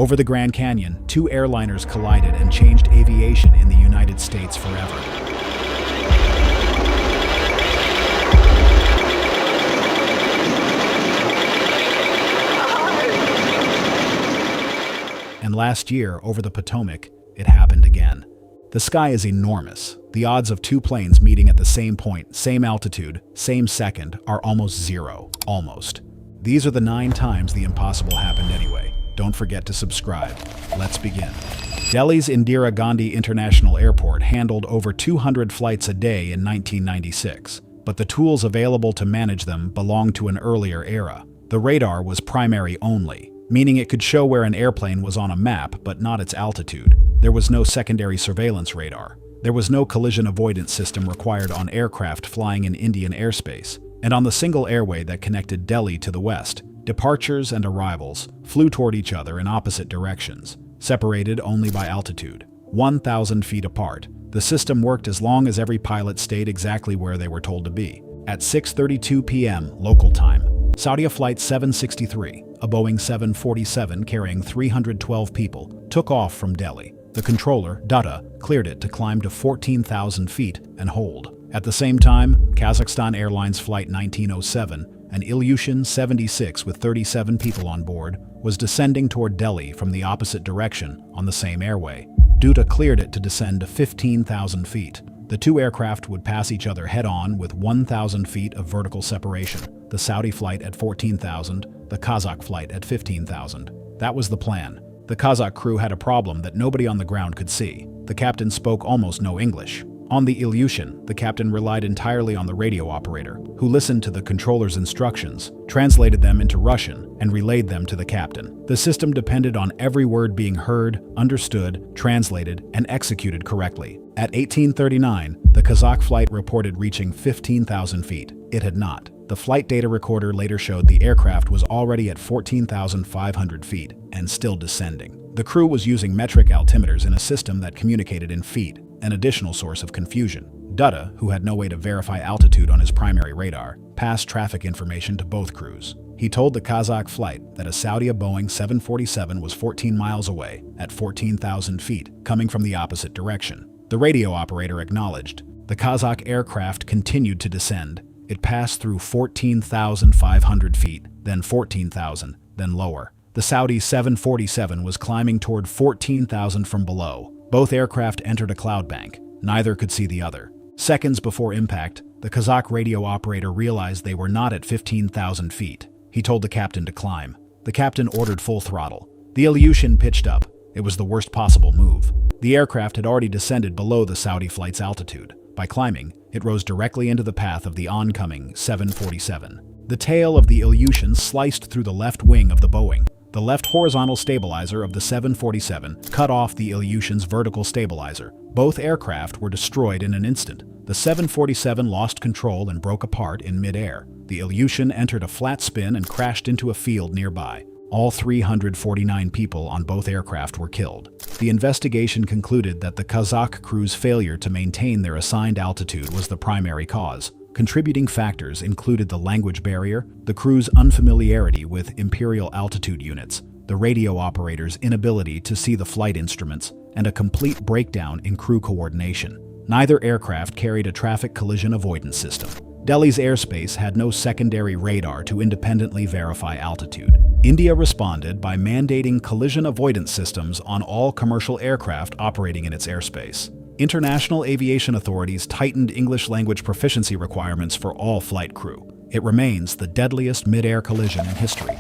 Over the Grand Canyon, two airliners collided and changed aviation in the United States forever. And last year, over the Potomac, it happened again. The sky is enormous. The odds of two planes meeting at the same point, same altitude, same second, are almost zero. Almost. These are the 9 times the impossible happened anyway. Don't forget to subscribe. Let's begin. Delhi's Indira Gandhi International Airport handled over 200 flights a day in 1996, but the tools available to manage them belonged to an earlier era. The radar was primary only, meaning it could show where an airplane was on a map but not its altitude. There was no secondary surveillance radar. There was no collision avoidance system required on aircraft flying in Indian airspace. And on the single airway that connected Delhi to the west, departures and arrivals flew toward each other in opposite directions, separated only by altitude. 1,000 feet apart, the system worked as long as every pilot stayed exactly where they were told to be. At 6:32 p.m. local time, Saudi Flight 763, a Boeing 747 carrying 312 people, took off from Delhi. The controller, Dutta, cleared it to climb to 14,000 feet and hold. At the same time, Kazakhstan Airlines Flight 1907, an Ilyushin 76 with 37 people on board, was descending toward Delhi from the opposite direction on the same airway. Dutta cleared it to descend to 15,000 feet. The two aircraft would pass each other head-on with 1,000 feet of vertical separation, the Saudi flight at 14,000, the Kazakh flight at 15,000. That was the plan. The Kazakh crew had a problem that nobody on the ground could see. The captain spoke almost no English. On the Ilyushin, the captain relied entirely on the radio operator, who listened to the controller's instructions, translated them into Russian, and relayed them to the captain. The system depended on every word being heard, understood, translated, and executed correctly. At 1839, the Kazakh flight reported reaching 15,000 feet. It had not. The flight data recorder later showed the aircraft was already at 14,500 feet and still descending. The crew was using metric altimeters in a system that communicated in feet, an additional source of confusion. Dutta, who had no way to verify altitude on his primary radar, passed traffic information to both crews. He told the Kazakh flight that a Saudi Boeing 747 was 14 miles away at 14,000 feet, coming from the opposite direction. The radio operator acknowledged. The Kazakh aircraft continued to descend. It passed through 14,500 feet, then 14,000, then lower. The Saudi 747 was climbing toward 14,000 from below. Both aircraft entered a cloud bank. Neither could see the other. Seconds before impact, the Kazakh radio operator realized they were not at 15,000 feet. He told the captain to climb. The captain ordered full throttle. The Ilyushin pitched up. It was the worst possible move. The aircraft had already descended below the Saudi flight's altitude. By climbing, it rose directly into the path of the oncoming 747. The tail of the Ilyushin sliced through the left wing of the Boeing. The left horizontal stabilizer of the 747 cut off the Ilyushin's vertical stabilizer. Both aircraft were destroyed in an instant. The 747 lost control and broke apart in mid-air. The Ilyushin entered a flat spin and crashed into a field nearby. All 349 people on both aircraft were killed. The investigation concluded that the Kazakh crew's failure to maintain their assigned altitude was the primary cause. Contributing factors included the language barrier, the crew's unfamiliarity with imperial altitude units, the radio operator's inability to see the flight instruments, and a complete breakdown in crew coordination. Neither aircraft carried a traffic collision avoidance system. Delhi's airspace had no secondary radar to independently verify altitude. India responded by mandating collision avoidance systems on all commercial aircraft operating in its airspace. International aviation authorities tightened English language proficiency requirements for all flight crew. It remains the deadliest mid-air collision in history.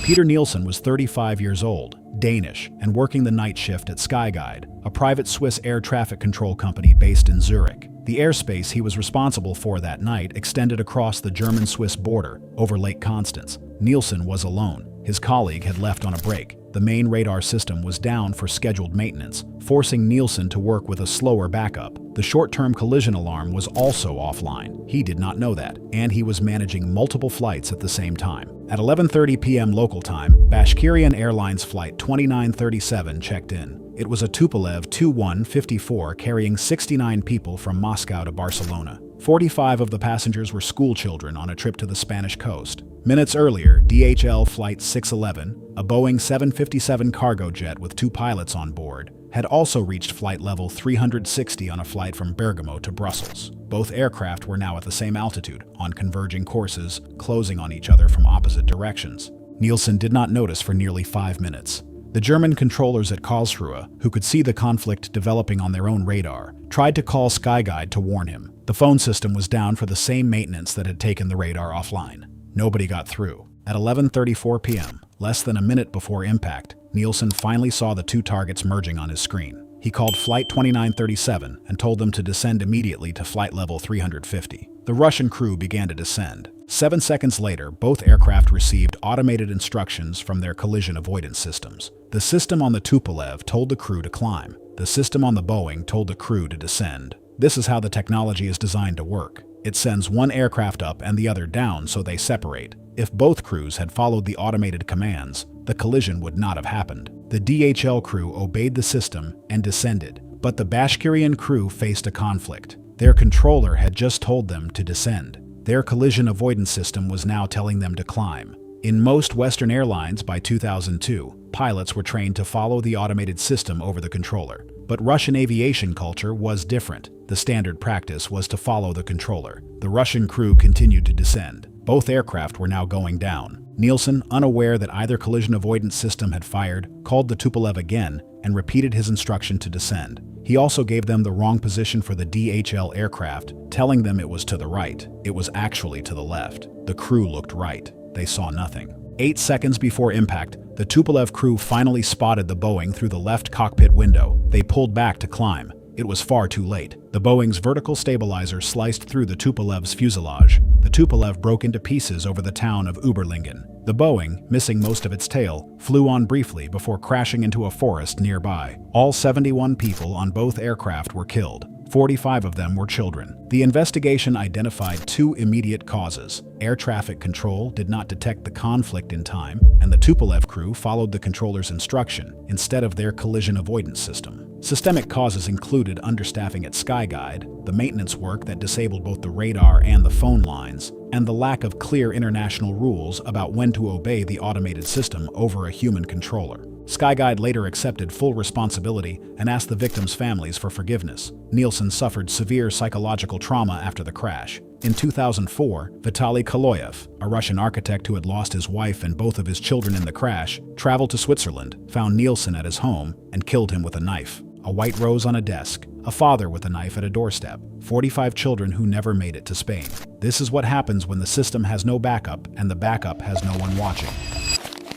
Peter Nielsen was 35 years old, Danish, and working the night shift at Skyguide, a private Swiss air traffic control company based in Zurich. The airspace he was responsible for that night extended across the German-Swiss border over Lake Constance. Nielsen was alone. His colleague had left on a break. The main radar system was down for scheduled maintenance, forcing Nielsen to work with a slower backup. The short-term collision alarm was also offline. He did not know that, and he was managing multiple flights at the same time. At 11:30 p.m. local time, Bashkirian Airlines Flight 2937 checked in. It was a Tupolev Tu-154 carrying 69 people from Moscow to Barcelona. 45 of the passengers were schoolchildren on a trip to the Spanish coast. Minutes earlier, DHL Flight 611, a Boeing 757 cargo jet with 2 pilots on board, had also reached flight level 360 on a flight from Bergamo to Brussels. Both aircraft were now at the same altitude, on converging courses, closing on each other from opposite directions. Nielsen did not notice for nearly 5 minutes. The German controllers at Karlsruhe, who could see the conflict developing on their own radar, tried to call SkyGuide to warn him. The phone system was down for the same maintenance that had taken the radar offline. Nobody got through. At 11:34 p.m., less than a minute before impact, Nielsen finally saw the 2 targets merging on his screen. He called Flight 2937 and told them to descend immediately to flight level 350. The Russian crew began to descend. 7 seconds later, both aircraft received automated instructions from their collision avoidance systems. The system on the Tupolev told the crew to climb. The system on the Boeing told the crew to descend. This is how the technology is designed to work. It sends one aircraft up and the other down so they separate. If both crews had followed the automated commands, the collision would not have happened. The DHL crew obeyed the system and descended, but the Bashkirian crew faced a conflict. Their controller had just told them to descend. Their collision avoidance system was now telling them to climb. In most Western airlines by 2002, pilots were trained to follow the automated system over the controller. But Russian aviation culture was different. The standard practice was to follow the controller. The Russian crew continued to descend. Both aircraft were now going down. Nielsen, unaware that either collision avoidance system had fired, called the Tupolev again and repeated his instruction to descend. He also gave them the wrong position for the DHL aircraft, telling them it was to the right. It was actually to the left. The crew looked right. They saw nothing. 8 seconds before impact, the Tupolev crew finally spotted the Boeing through the left cockpit window. They pulled back to climb. It was far too late. The Boeing's vertical stabilizer sliced through the Tupolev's fuselage. The Tupolev broke into pieces over the town of Uberlingen. The Boeing, missing most of its tail, flew on briefly before crashing into a forest nearby. All 71 people on both aircraft were killed. 45 of them were children. The investigation identified 2 immediate causes. Air traffic control did not detect the conflict in time, and the Tupolev crew followed the controller's instruction instead of their collision avoidance system. Systemic causes included understaffing at SkyGuide, the maintenance work that disabled both the radar and the phone lines, and the lack of clear international rules about when to obey the automated system over a human controller. SkyGuide later accepted full responsibility and asked the victims' families for forgiveness. Nielsen suffered severe psychological trauma after the crash. In 2004, Vitaly Kaloyev, a Russian architect who had lost his wife and both of his children in the crash, traveled to Switzerland, found Nielsen at his home, and killed him with a knife. A white rose on a desk, a father with a knife at a doorstep, 45 children who never made it to Spain. This is what happens when the system has no backup and the backup has no one watching.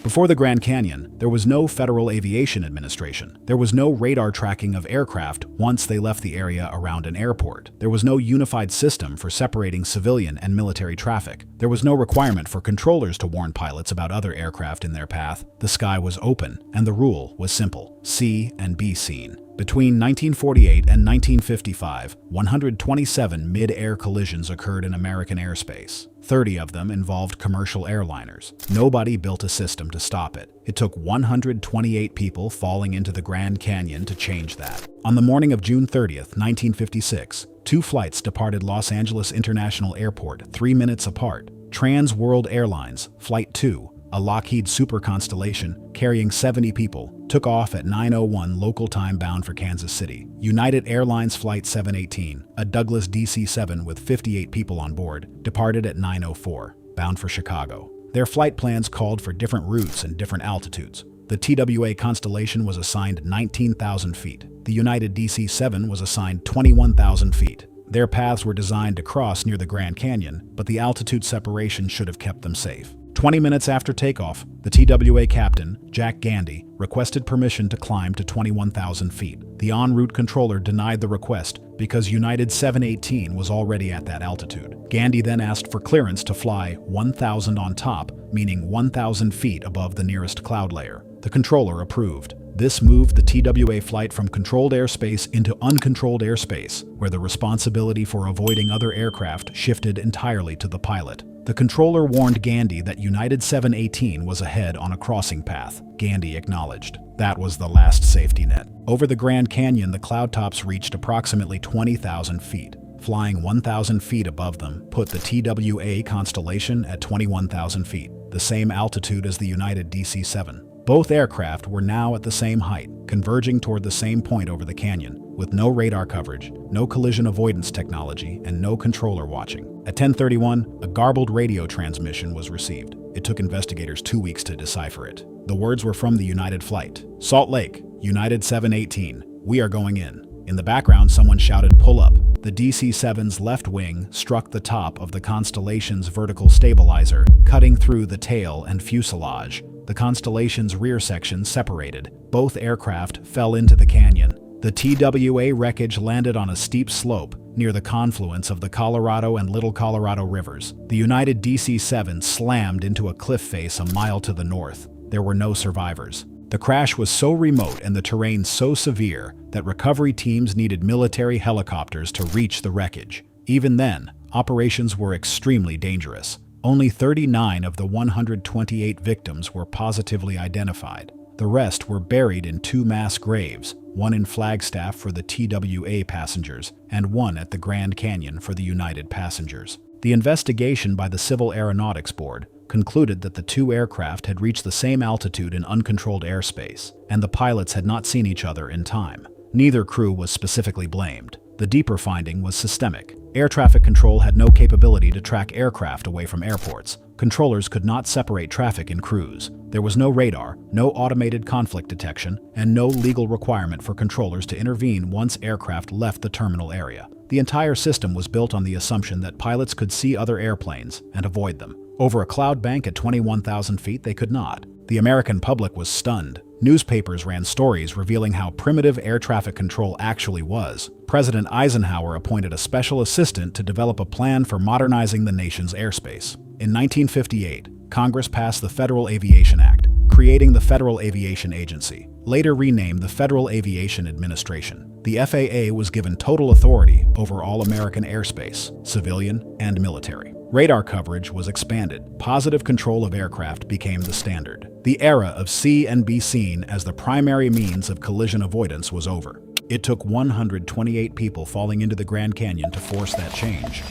Before the Grand Canyon, there was no Federal Aviation Administration. There was no radar tracking of aircraft once they left the area around an airport. There was no unified system for separating civilian and military traffic. There was no requirement for controllers to warn pilots about other aircraft in their path. The sky was open, and the rule was simple: see and be seen. Between 1948 and 1955, 127 mid-air collisions occurred in American airspace. 30 of them involved commercial airliners. Nobody built a system to stop it. It took 128 people falling into the Grand Canyon to change that. On the morning of June 30th, 1956, 2 flights departed Los Angeles International Airport 3 minutes apart. Trans World Airlines, Flight 2, a Lockheed Super Constellation carrying 70 people, took off at 9:01 local time bound for Kansas City. United Airlines Flight 718, a Douglas DC-7 with 58 people on board, departed at 9:04, bound for Chicago. Their flight plans called for different routes and different altitudes. The TWA Constellation was assigned 19,000 feet. The United DC-7 was assigned 21,000 feet. Their paths were designed to cross near the Grand Canyon, but the altitude separation should have kept them safe. 20 minutes after takeoff, the TWA captain, Jack Gandy, requested permission to climb to 21,000 feet. The en route controller denied the request because United 718 was already at that altitude. Gandy then asked for clearance to fly 1,000 on top, meaning 1,000 feet above the nearest cloud layer. The controller approved. This moved the TWA flight from controlled airspace into uncontrolled airspace, where the responsibility for avoiding other aircraft shifted entirely to the pilot. The controller warned Gandhi that United 718 was ahead on a crossing path. Gandhi acknowledged. That was the last safety net. Over the Grand Canyon, the cloud tops reached approximately 20,000 feet. Flying 1,000 feet above them put the TWA constellation at 21,000 feet, the same altitude as the United DC-7. Both aircraft were now at the same height, converging toward the same point over the canyon, with no radar coverage, no collision avoidance technology, and no controller watching. At 10:31, a garbled radio transmission was received. It took investigators 2 weeks to decipher it. The words were from the United flight. Salt Lake, United 718, we are going in. In the background, someone shouted, "Pull up." The DC-7's left wing struck the top of the Constellation's vertical stabilizer, cutting through the tail and fuselage. The Constellation's rear section separated. Both aircraft fell into the canyon. The TWA wreckage landed on a steep slope near the confluence of the Colorado and Little Colorado rivers. The United DC-7 slammed into a cliff face a mile to the north. There were no survivors. The crash was so remote and the terrain so severe that recovery teams needed military helicopters to reach the wreckage. Even then, operations were extremely dangerous. Only 39 of the 128 victims were positively identified. The rest were buried in 2 mass graves, one in Flagstaff for the TWA passengers and one at the Grand Canyon for the United passengers. The investigation by the Civil Aeronautics Board concluded that the 2 aircraft had reached the same altitude in uncontrolled airspace, and the pilots had not seen each other in time. Neither crew was specifically blamed. The deeper finding was systemic. Air traffic control had no capability to track aircraft away from airports. Controllers could not separate traffic in crews. There was no radar, no automated conflict detection, and no legal requirement for controllers to intervene once aircraft left the terminal area. The entire system was built on the assumption that pilots could see other airplanes and avoid them. Over a cloud bank at 21,000 feet, they could not. The American public was stunned. Newspapers ran stories revealing how primitive air traffic control actually was. President Eisenhower appointed a special assistant to develop a plan for modernizing the nation's airspace. In 1958, Congress passed the Federal Aviation Act, creating the Federal Aviation Agency, later renamed the Federal Aviation Administration. The FAA was given total authority over all American airspace, civilian and military. Radar coverage was expanded. Positive control of aircraft became the standard. The era of see and be seen as the primary means of collision avoidance was over. It took 128 people falling into the Grand Canyon to force that change.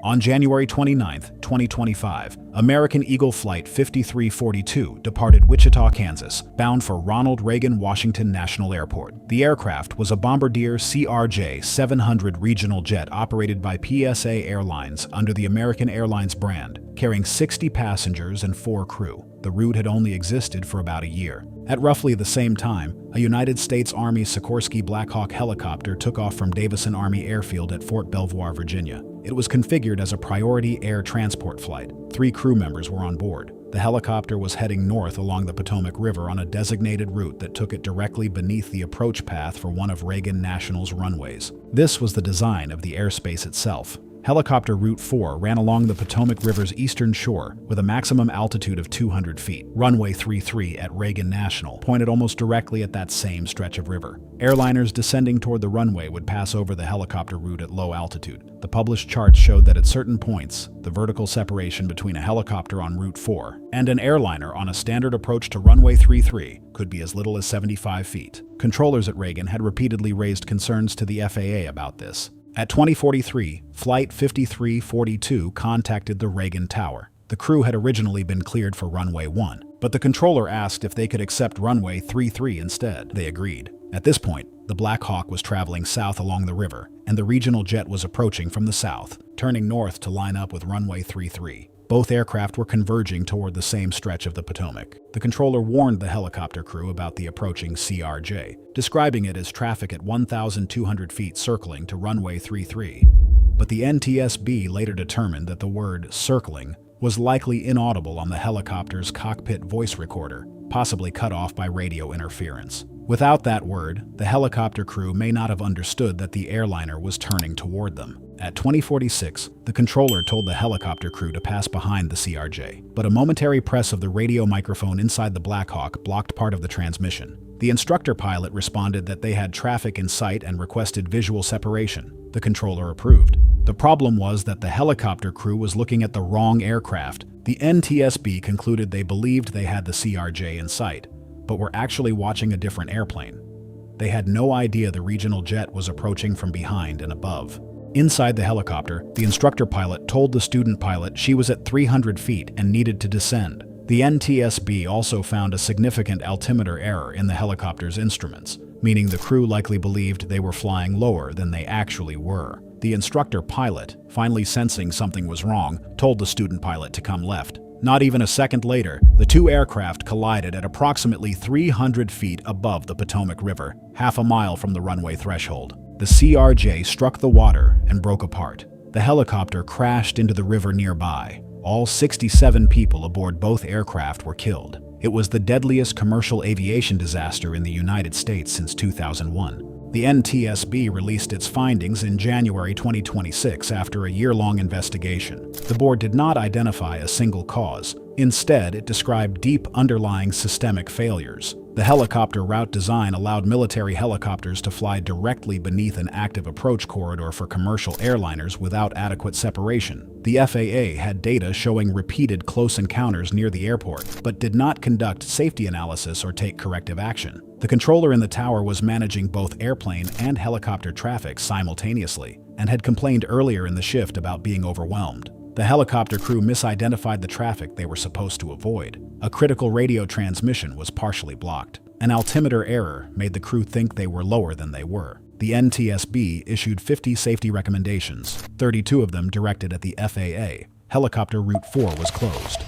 On January 29, 2025, American Eagle Flight 5342 departed Wichita, Kansas, bound for Ronald Reagan Washington National Airport. The aircraft was a Bombardier CRJ-700 regional jet operated by PSA Airlines under the American Airlines brand, carrying 60 passengers and 4 crew. The route had only existed for about a year. At roughly the same time, a United States Army Sikorsky Black Hawk helicopter took off from Davison Army Airfield at Fort Belvoir, Virginia. It was configured as a priority air transport flight. 3 crew members were on board. The helicopter was heading north along the Potomac River on a designated route that took it directly beneath the approach path for one of Reagan National's runways. This was the design of the airspace itself. Helicopter Route 4 ran along the Potomac River's eastern shore with a maximum altitude of 200 feet. Runway 33 at Reagan National pointed almost directly at that same stretch of river. Airliners descending toward the runway would pass over the helicopter route at low altitude. The published charts showed that at certain points, the vertical separation between a helicopter on Route 4 and an airliner on a standard approach to Runway 33 could be as little as 75 feet. Controllers at Reagan had repeatedly raised concerns to the FAA about this. At 2043, Flight 5342 contacted the Reagan Tower. The crew had originally been cleared for Runway 1, but the controller asked if they could accept Runway 33 instead. They agreed. At this point, the Black Hawk was traveling south along the river, and the regional jet was approaching from the south, turning north to line up with Runway 33. Both aircraft were converging toward the same stretch of the Potomac. The controller warned the helicopter crew about the approaching CRJ, describing it as traffic at 1,200 feet circling to Runway 33. But the NTSB later determined that the word circling was likely inaudible on the helicopter's cockpit voice recorder, possibly cut off by radio interference. Without that word, the helicopter crew may not have understood that the airliner was turning toward them. At 20:46, the controller told the helicopter crew to pass behind the CRJ, but a momentary press of the radio microphone inside the Black Hawk blocked part of the transmission. The instructor pilot responded that they had traffic in sight and requested visual separation. The controller approved. The problem was that the helicopter crew was looking at the wrong aircraft. The NTSB concluded they believed they had the CRJ in sight, but were actually watching a different airplane. They had no idea the regional jet was approaching from behind and above. Inside the helicopter, the instructor pilot told the student pilot she was at 300 feet and needed to descend. The NTSB also found a significant altimeter error in the helicopter's instruments, meaning the crew likely believed they were flying lower than they actually were. The instructor pilot, finally sensing something was wrong, told the student pilot to come left. Not even a second later, the two aircraft collided at approximately 300 feet above the Potomac River, half a mile from the runway threshold. The CRJ struck the water and broke apart. The helicopter crashed into the river nearby. All 67 people aboard both aircraft were killed. It was the deadliest commercial aviation disaster in the United States since 2001. The NTSB released its findings in January 2026 after a year-long investigation. The board did not identify a single cause. Instead, it described deep underlying systemic failures. The helicopter route design allowed military helicopters to fly directly beneath an active approach corridor for commercial airliners without adequate separation. The FAA had data showing repeated close encounters near the airport, but did not conduct safety analysis or take corrective action. The controller in the tower was managing both airplane and helicopter traffic simultaneously, and had complained earlier in the shift about being overwhelmed. The helicopter crew misidentified the traffic they were supposed to avoid. A critical radio transmission was partially blocked. An altimeter error made the crew think they were lower than they were. The NTSB issued 50 safety recommendations, 32 of them directed at the FAA. Helicopter Route 4 was closed.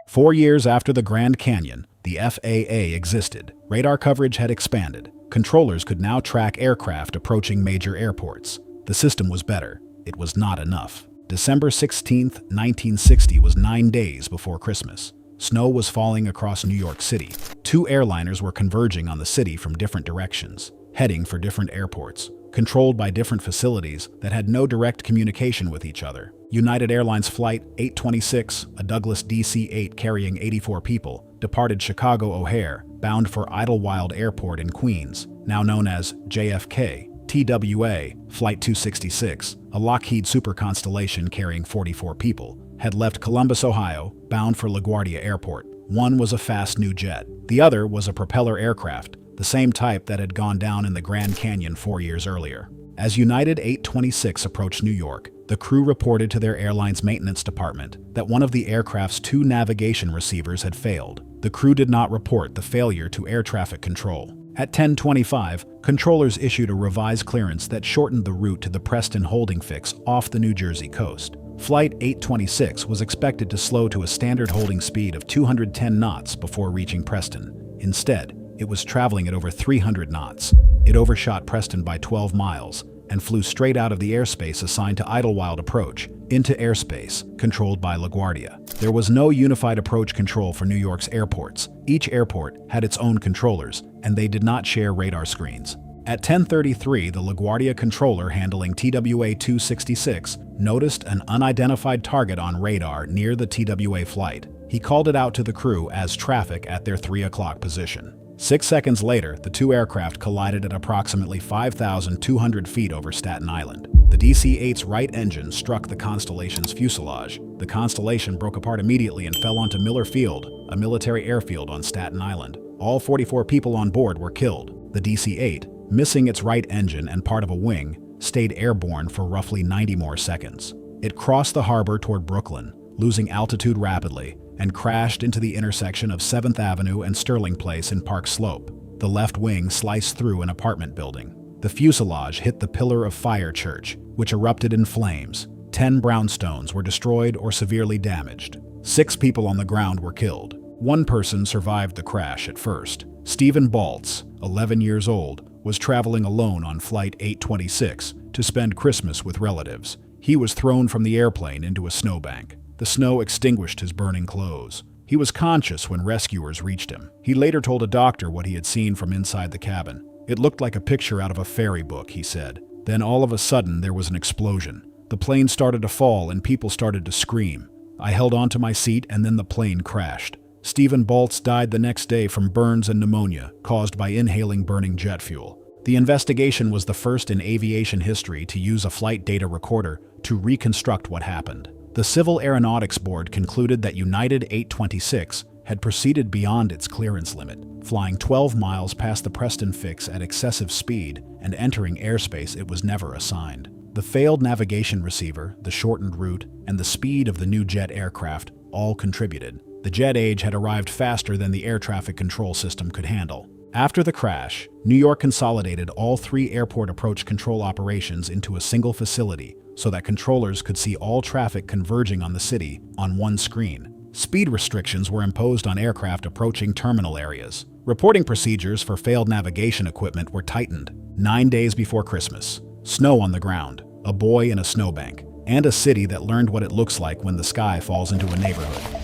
4 years after the Grand Canyon, the FAA existed. Radar coverage had expanded. Controllers could now track aircraft approaching major airports. The system was better. It was not enough. December 16, 1960 was 9 days before Christmas. Snow was falling across New York City. Two airliners were converging on the city from different directions, heading for different airports, controlled by different facilities that had no direct communication with each other. United Airlines Flight 826, a Douglas DC-8 carrying 84 people, departed Chicago O'Hare, bound for Idlewild Airport in Queens, now known as JFK. TWA, Flight 266, a Lockheed Super Constellation carrying 44 people, had left Columbus, Ohio, bound for LaGuardia Airport. One was a fast new jet. The other was a propeller aircraft, the same type that had gone down in the Grand Canyon 4 years earlier. As United 826 approached New York, the crew reported to their airline's maintenance department that one of the aircraft's two navigation receivers had failed. The crew did not report the failure to air traffic control. At 10:25, controllers issued a revised clearance that shortened the route to the Preston holding fix off the New Jersey coast. Flight 826 was expected to slow to a standard holding speed of 210 knots before reaching Preston. Instead, it was traveling at over 300 knots. It overshot Preston by 12 miles and flew straight out of the airspace assigned to Idlewild Approach into airspace controlled by LaGuardia. There was no unified approach control for New York's airports. Each airport had its own controllers, and they did not share radar screens. At 10:33, the LaGuardia controller handling TWA 266 noticed an unidentified target on radar near the TWA flight. He called it out to the crew as traffic at their 3 o'clock position. 6 seconds later, the two aircraft collided at approximately 5,200 feet over Staten Island. The DC-8's right engine struck the Constellation's fuselage. The Constellation broke apart immediately and fell onto Miller Field, a military airfield on Staten Island. All 44 people on board were killed. The DC-8, missing its right engine and part of a wing, stayed airborne for roughly 90 more seconds. It crossed the harbor toward Brooklyn, losing altitude rapidly, and crashed into the intersection of 7th Avenue and Sterling Place in Park Slope. The left wing sliced through an apartment building. The fuselage hit the Pillar of Fire Church, which erupted in flames. 10 brownstones were destroyed or severely damaged. 6 people on the ground were killed. One person survived the crash at first. Stephen Baltz, 11 years old, was traveling alone on Flight 826 to spend Christmas with relatives. He was thrown from the airplane into a snowbank. The snow extinguished his burning clothes. He was conscious when rescuers reached him. He later told a doctor what he had seen from inside the cabin. "It looked like a picture out of a fairy book," he said. Then all of a sudden there was an explosion. The plane started to fall and people started to scream. I held onto my seat and then the plane crashed. Stephen Baltz died the next day from burns and pneumonia caused by inhaling burning jet fuel. The investigation was the first in aviation history to use a flight data recorder to reconstruct what happened. The Civil Aeronautics Board concluded that United 826 had proceeded beyond its clearance limit, flying 12 miles past the Preston fix at excessive speed and entering airspace it was never assigned. The failed navigation receiver, the shortened route, and the speed of the new jet aircraft all contributed. The jet age had arrived faster than the air traffic control system could handle. After the crash, New York consolidated all 3 airport approach control operations into a single facility so that controllers could see all traffic converging on the city on one screen. Speed restrictions were imposed on aircraft approaching terminal areas. Reporting procedures for failed navigation equipment were tightened. 9 days before Christmas, snow on the ground, a boy in a snowbank, and a city that learned what it looks like when the sky falls into a neighborhood.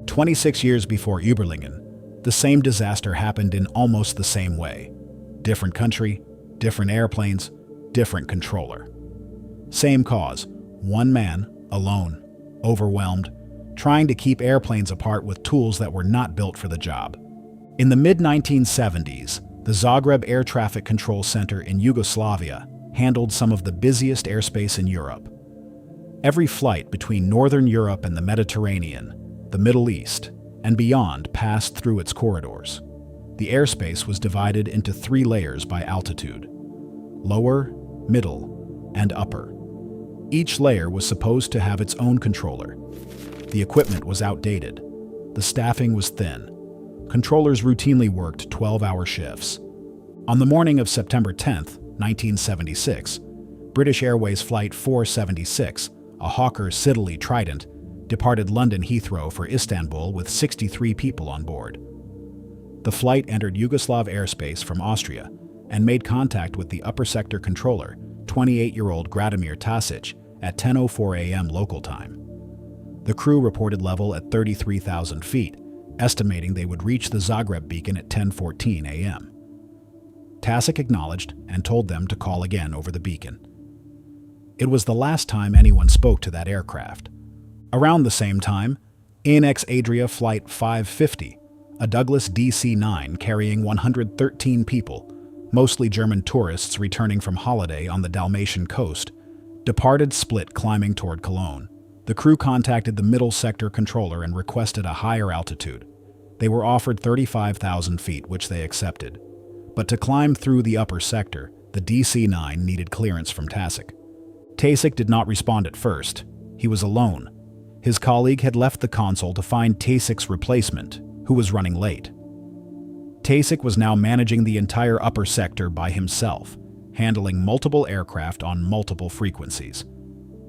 26 years before Uberlingen, the same disaster happened in almost the same way. Different country, different airplanes, different controller. Same cause, one man, alone, overwhelmed, trying to keep airplanes apart with tools that were not built for the job. In the mid-1970s, the Zagreb Air Traffic Control Center in Yugoslavia handled some of the busiest airspace in Europe. Every flight between Northern Europe and the Mediterranean, the Middle East, and beyond passed through its corridors. The airspace was divided into 3 layers by altitude: lower, middle, and upper. Each layer was supposed to have its own controller. The equipment was outdated. The staffing was thin. Controllers routinely worked 12-hour shifts. On the morning of September 10, 1976, British Airways Flight 476, a Hawker Siddeley Trident, departed London Heathrow for Istanbul with 63 people on board. The flight entered Yugoslav airspace from Austria and made contact with the upper sector controller, 28-year-old Gradimir Tasic, at 10:04 a.m. local time. The crew reported level at 33,000 feet, estimating they would reach the Zagreb beacon at 10:14 a.m. Tasic acknowledged and told them to call again over the beacon. It was the last time anyone spoke to that aircraft. Around the same time, ANX Adria Flight 550, a Douglas DC-9 carrying 113 people, mostly German tourists returning from holiday on the Dalmatian coast, departed Split climbing toward Cologne. The crew contacted the middle sector controller and requested a higher altitude. They were offered 35,000 feet, which they accepted. But to climb through the upper sector, the DC-9 needed clearance from Tasic. Tasic did not respond at first. He was alone. His colleague had left the console to find Tasic's replacement, who was running late. Tasic was now managing the entire upper sector by himself, handling multiple aircraft on multiple frequencies.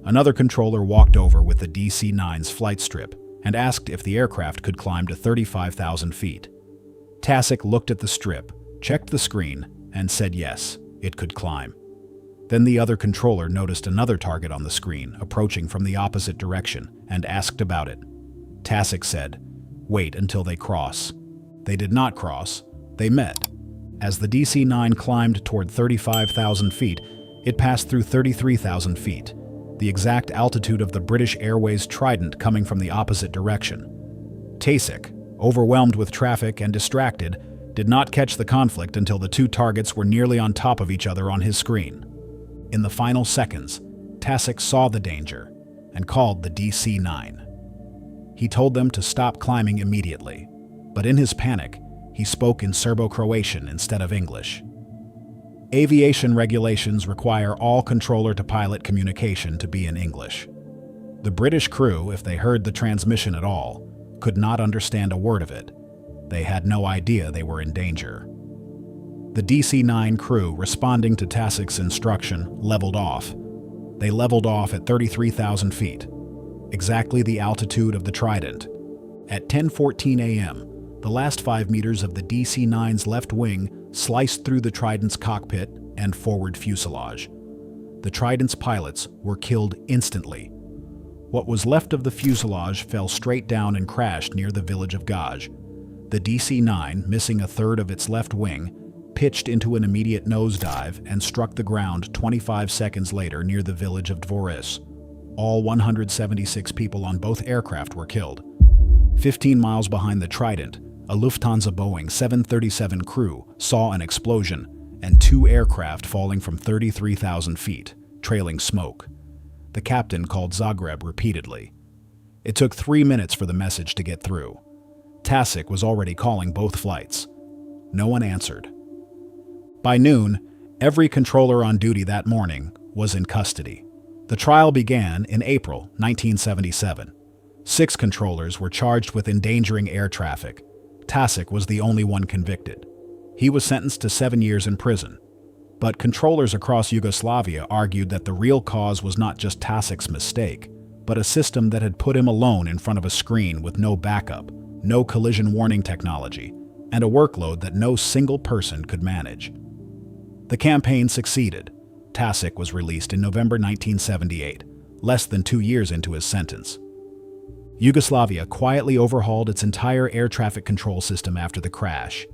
Another controller walked over with the DC-9's flight strip and asked if the aircraft could climb to 35,000 feet. Tasic looked at the strip, checked the screen, and said yes, it could climb. Then the other controller noticed another target on the screen approaching from the opposite direction and asked about it. Tasic said, "Wait until they cross." They did not cross, they met. As the DC-9 climbed toward 35,000 feet, it passed through 33,000 feet, the exact altitude of the British Airways Trident coming from the opposite direction. Tasic, overwhelmed with traffic and distracted, did not catch the conflict until the 2 targets were nearly on top of each other on his screen. In the final seconds, Tasic saw the danger and called the DC-9. He told them to stop climbing immediately, but in his panic, he spoke in Serbo-Croatian instead of English. Aviation regulations require all controller-to-pilot communication to be in English. The British crew, if they heard the transmission at all, could not understand a word of it. They had no idea they were in danger. The DC-9 crew, responding to Tasic's instruction, leveled off. They leveled off at 33,000 feet, exactly the altitude of the Trident. At 10:14 a.m., the last 5 meters of the DC-9's left wing sliced through the Trident's cockpit and forward fuselage. The Trident's pilots were killed instantly. What was left of the fuselage fell straight down and crashed near the village of Gaj. The DC-9, missing a third of its left wing, pitched into an immediate nosedive and struck the ground 25 seconds later near the village of Dvoris. All 176 people on both aircraft were killed. 15 miles behind the Trident, a Lufthansa Boeing 737 crew saw an explosion and 2 aircraft falling from 33,000 feet, trailing smoke. The captain called Zagreb repeatedly. It took 3 minutes for the message to get through. TASIC was already calling both flights. No one answered. By noon, every controller on duty that morning was in custody. The trial began in April 1977. 6 controllers were charged with endangering air traffic. TASIC was the only one convicted. He was sentenced to 7 years in prison. But controllers across Yugoslavia argued that the real cause was not just TASIC's mistake, but a system that had put him alone in front of a screen with no backup, no collision warning technology, and a workload that no single person could manage. The campaign succeeded. TASIC was released in November 1978, less than 2 years into his sentence. Yugoslavia quietly overhauled its entire air traffic control system after the crash.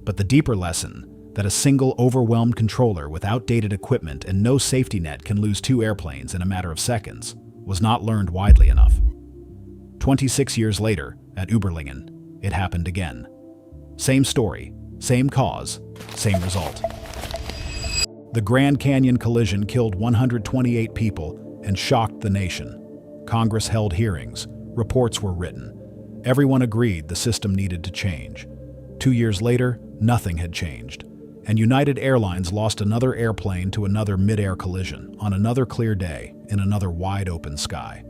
But the deeper lesson, that a single overwhelmed controller with outdated equipment and no safety net can lose 2 airplanes in a matter of seconds, was not learned widely enough. 26 years later, at Uberlingen, it happened again. Same story, same cause, same result. The Grand Canyon collision killed 128 people and shocked the nation. Congress held hearings, reports were written. Everyone agreed the system needed to change. 2 years later, nothing had changed, and United Airlines lost another airplane to another mid-air collision on another clear day in another wide-open sky.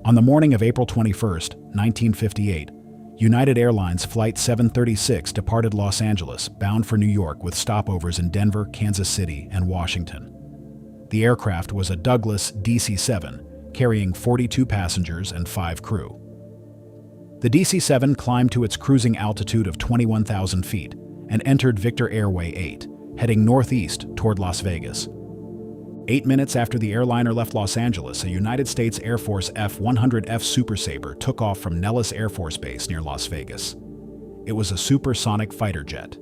On the morning of April 21, 1958, United Airlines Flight 736 departed Los Angeles, bound for New York with stopovers in Denver, Kansas City, and Washington. The aircraft was a Douglas DC-7, carrying 42 passengers and 5 crew. The DC-7 climbed to its cruising altitude of 21,000 feet and entered Victor Airway 8, heading northeast toward Las Vegas. 8 minutes after the airliner left Los Angeles, a United States Air Force F-100F Super Sabre took off from Nellis Air Force Base near Las Vegas. It was a supersonic fighter jet.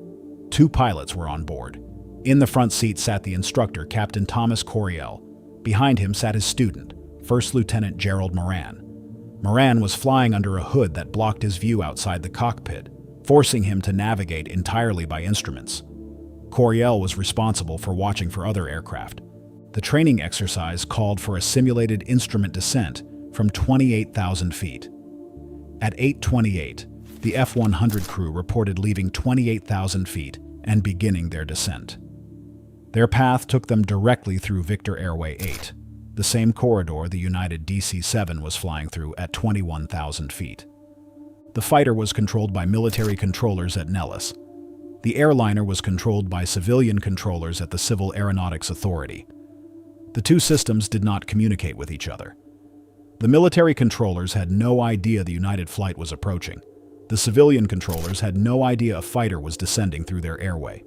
2 pilots were on board. In the front seat sat the instructor, Captain Thomas Coriel. Behind him sat his student, First Lieutenant Gerald Moran. Moran was flying under a hood that blocked his view outside the cockpit, forcing him to navigate entirely by instruments. Coriel was responsible for watching for other aircraft. The training exercise called for a simulated instrument descent from 28,000 feet. At 8:28, the F-100 crew reported leaving 28,000 feet and beginning their descent. Their path took them directly through Victor Airway 8, the same corridor the United DC-7 was flying through at 21,000 feet. The fighter was controlled by military controllers at Nellis. The airliner was controlled by civilian controllers at the Civil Aeronautics Authority. The 2 systems did not communicate with each other. The military controllers had no idea the United flight was approaching. The civilian controllers had no idea a fighter was descending through their airway.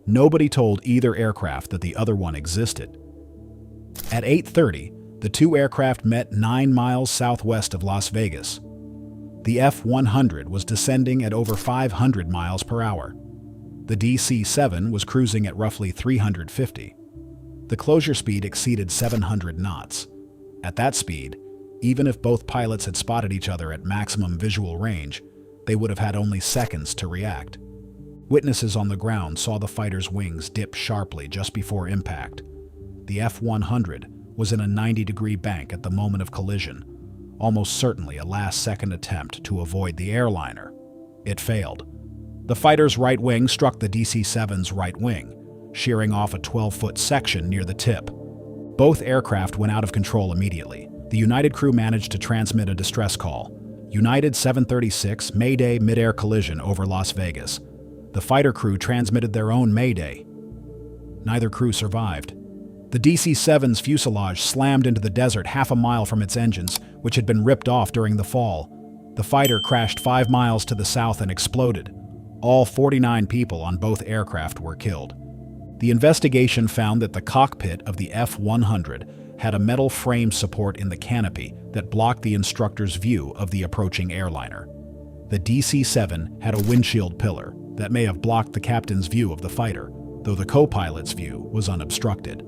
Nobody told either aircraft that the other one existed. At 8:30, the 2 aircraft met 9 miles southwest of Las Vegas. The F-100 was descending at over 500 miles per hour. The DC-7 was cruising at roughly 350. The closure speed exceeded 700 knots. At that speed, even if both pilots had spotted each other at maximum visual range, they would have had only seconds to react. Witnesses on the ground saw the fighter's wings dip sharply just before impact. The F-100 was in a 90-degree bank at the moment of collision, almost certainly a last-second attempt to avoid the airliner. It failed. The fighter's right wing struck the DC-7's right wing, shearing off a 12-foot section near the tip. Both aircraft went out of control immediately. The United crew managed to transmit a distress call. United 736, Mayday mid-air collision over Las Vegas. The fighter crew transmitted their own Mayday. Neither crew survived. The DC-7's fuselage slammed into the desert half a mile from its engines, which had been ripped off during the fall. The fighter crashed 5 miles to the south and exploded. All 49 people on both aircraft were killed. The investigation found that the cockpit of the F-100 had a metal frame support in the canopy that blocked the instructor's view of the approaching airliner. The DC-7 had a windshield pillar, that may have blocked the captain's view of the fighter, though the co-pilot's view was unobstructed.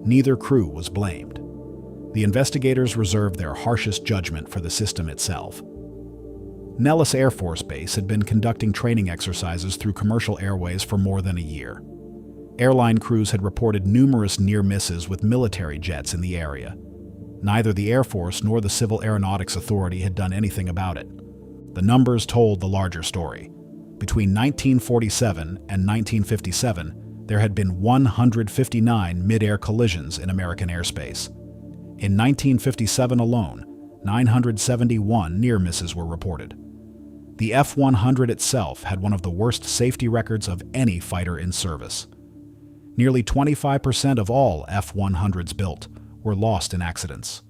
Neither crew was blamed. The investigators reserved their harshest judgment for the system itself. Nellis Air Force Base had been conducting training exercises through commercial airways for more than a year. Airline crews had reported numerous near misses with military jets in the area. Neither the Air Force nor the Civil Aeronautics Authority had done anything about it. The numbers told the larger story. Between 1947 and 1957, there had been 159 mid-air collisions in American airspace. In 1957 alone, 971 near misses were reported. The F-100 itself had one of the worst safety records of any fighter in service. Nearly 25% of all F-100s built were lost in accidents.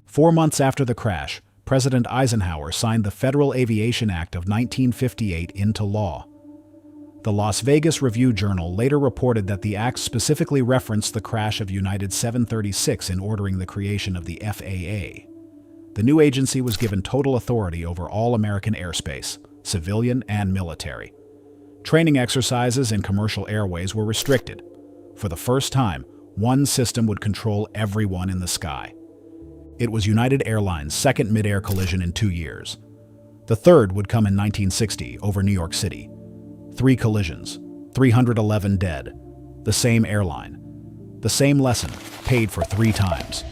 4 months after the crash, President Eisenhower signed the Federal Aviation Act of 1958 into law. The Las Vegas Review-Journal later reported that the act specifically referenced the crash of United 736 in ordering the creation of the FAA. The new agency was given total authority over all American airspace, civilian and military. Training exercises in commercial airways were restricted. For the first time, one system would control everyone in the sky. It was United Airlines' second mid-air collision in 2 years. The third would come in 1960 over New York City. 3 collisions, 311 dead. The same airline. The same lesson, paid for 3 times.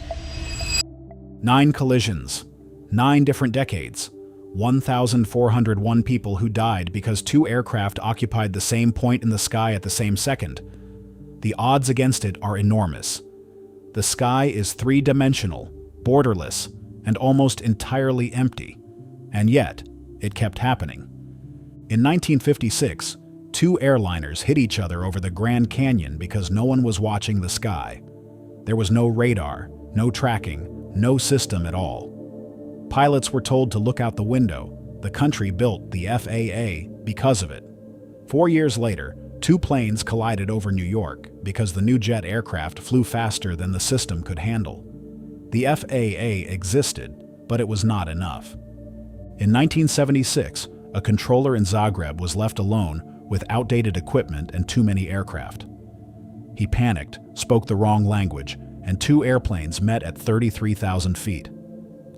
9 collisions, 9 different decades. 1,401 people who died because 2 aircraft occupied the same point in the sky at the same second. The odds against it are enormous. The sky is 3-dimensional, borderless, and almost entirely empty. And yet, it kept happening. In 1956, 2 airliners hit each other over the Grand Canyon because no one was watching the sky. There was no radar, no tracking, no system at all. Pilots were told to look out the window. The country built the FAA because of it. 4 years later, 2 planes collided over New York because the new jet aircraft flew faster than the system could handle. The FAA existed, but it was not enough. In 1976, a controller in Zagreb was left alone with outdated equipment and too many aircraft. He panicked, spoke the wrong language, and 2 airplanes met at 33,000 feet.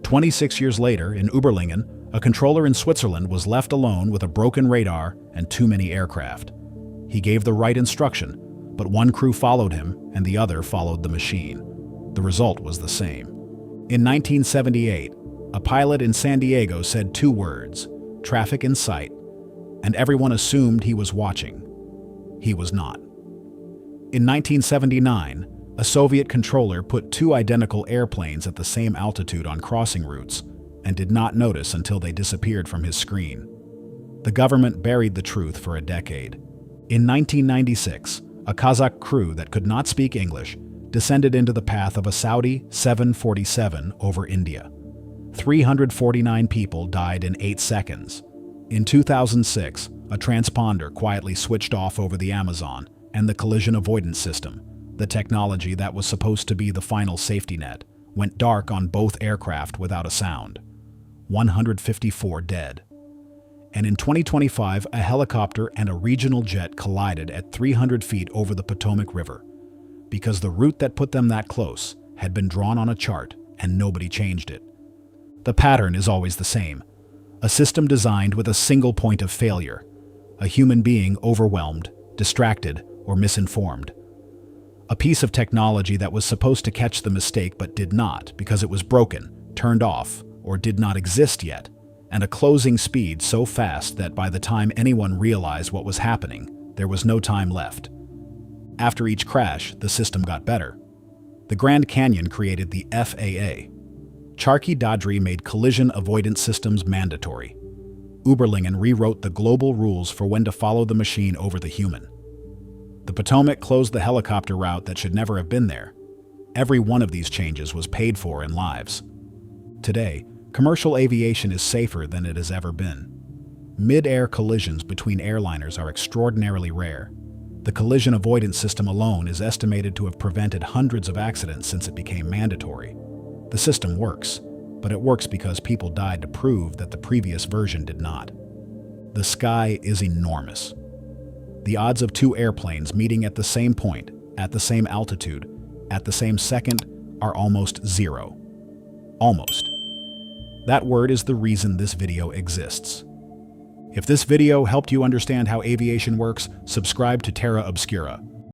26 years later, in Uberlingen, a controller in Switzerland was left alone with a broken radar and too many aircraft. He gave the right instruction, but one crew followed him and the other followed the machine. The result was the same. In 1978, a pilot in San Diego said 2 words, "Traffic in sight," and everyone assumed he was watching. He was not. In 1979, a Soviet controller put 2 identical airplanes at the same altitude on crossing routes and did not notice until they disappeared from his screen. The government buried the truth for a decade. In 1996, a Kazakh crew that could not speak English descended into the path of a Saudi 747 over India. 349 people died in 8 seconds. In 2006, a transponder quietly switched off over the Amazon, and the collision avoidance system, the technology that was supposed to be the final safety net, went dark on both aircraft without a sound. 154 dead. And in 2025, a helicopter and a regional jet collided at 300 feet over the Potomac River, because the route that put them that close had been drawn on a chart and nobody changed it. The pattern is always the same. A system designed with a single point of failure. A human being overwhelmed, distracted, or misinformed. A piece of technology that was supposed to catch the mistake but did not because it was broken, turned off, or did not exist yet, and a closing speed so fast that by the time anyone realized what was happening, there was no time left. After each crash, the system got better. The Grand Canyon created the FAA. Charkhi Dadri made collision avoidance systems mandatory. Uberlingen rewrote the global rules for when to follow the machine over the human. The Potomac closed the helicopter route that should never have been there. Every one of these changes was paid for in lives. Today, commercial aviation is safer than it has ever been. Mid-air collisions between airliners are extraordinarily rare. The collision avoidance system alone is estimated to have prevented hundreds of accidents since it became mandatory. The system works, but it works because people died to prove that the previous version did not. The sky is enormous. The odds of two airplanes meeting at the same point, at the same altitude, at the same second are almost zero. Almost. That word is the reason this video exists. If this video helped you understand how aviation works, subscribe to Terra Obscura.